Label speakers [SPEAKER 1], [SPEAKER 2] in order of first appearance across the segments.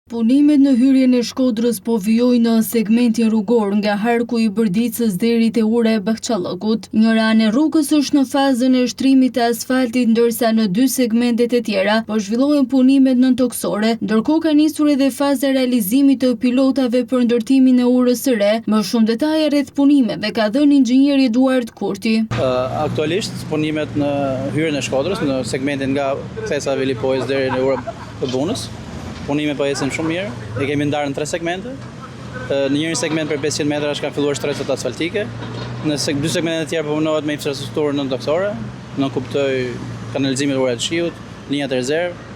[SPEAKER 1] Punimet në hyrjen e Shkodrës po vijojnë në segmentin rrugor nga harku i Bërdicës deri te ura e Bahçallakut. Njëra anë e rrugës është në fazën e shtrimit të asfaltit, ndërsa në dy segmentet e tjera po zhvillohen punimet nëntoksore, ndërkohë ka nisur edhe faza e realizimit të pilotave për ndërtimin e urës së re. Më shumë detaje rreth punimeve ka dhënë inxhinieri Eduard Kurti.
[SPEAKER 2] Aktualisht punimet në hyrjen e Shkodrës në segmentin nga kthesa Vilipojës deri në urën e Bunës. Punime po ecën shumë mirë, e kemi ndarë në 3 segmente. Në një segment për 500 metra ka filluar shtresat asfaltike. Në dy segmentet e tjera punohet me infrastrukturën nëntoksore, në kuptoj kanalizimin e urave të shiut, linjat e rezervë,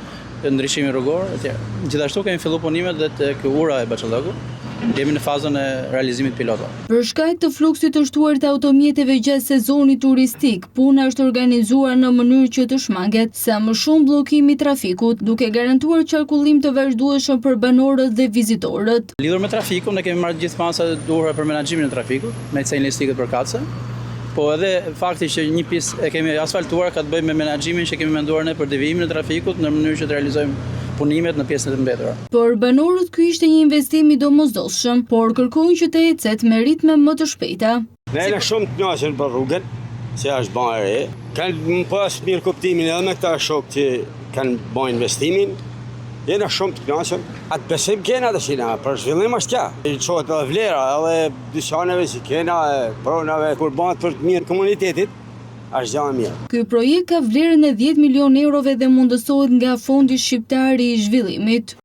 [SPEAKER 2] ndryshimi rrugor etj. Gjithashtu kemi filluar punimet dhe tek ura e Bahçallakut. Jemi në fazën e realizimit pilotave.
[SPEAKER 1] Për shkak të fluksit të shtuar të automjeteve gjatë sezonit turistik, puna është organizuar në mënyrë që të shmanget sa më shumë bllokimi i trafikut, duke garantuar qarkullim të vazhdueshëm për banorët dhe vizitorët.
[SPEAKER 2] Lidhur me trafikun, ne kemi marrë gjithë masat e duhura për menaxhimin e trafikut, me sejlistikët përkatëse. Po edhe fakti që një pjesë e kemi asfaltuar ka të bëjë me menaxhimin që kemi menduar ne për devijimin e trafikut në mënyrë që të realizojmë punimet në pjesën e mbetura.
[SPEAKER 1] Por banorët ky ishte një investim i domosdoshëm, por kërkojnë që të ecet me ritme më të shpejta.
[SPEAKER 3] Ne jemi shumë të kënaqur për rrugën, që është bën e re. Kanë pas mirë kuptimin edhe me këta shok që kanë bën investimin. Jena shumë të kënaqur. Atë besim kena të shina, për zhvillim është kja. I qohet edhe vlera, edhe dyqaneve që kena, pronave, kur bëhet për të mirë komunitetit, është gjë e mirë.
[SPEAKER 1] Ky projekt ka vlerën e 10 milion eurove dhe mundësohet nga Fondi Shqiptar i Zhvillimit.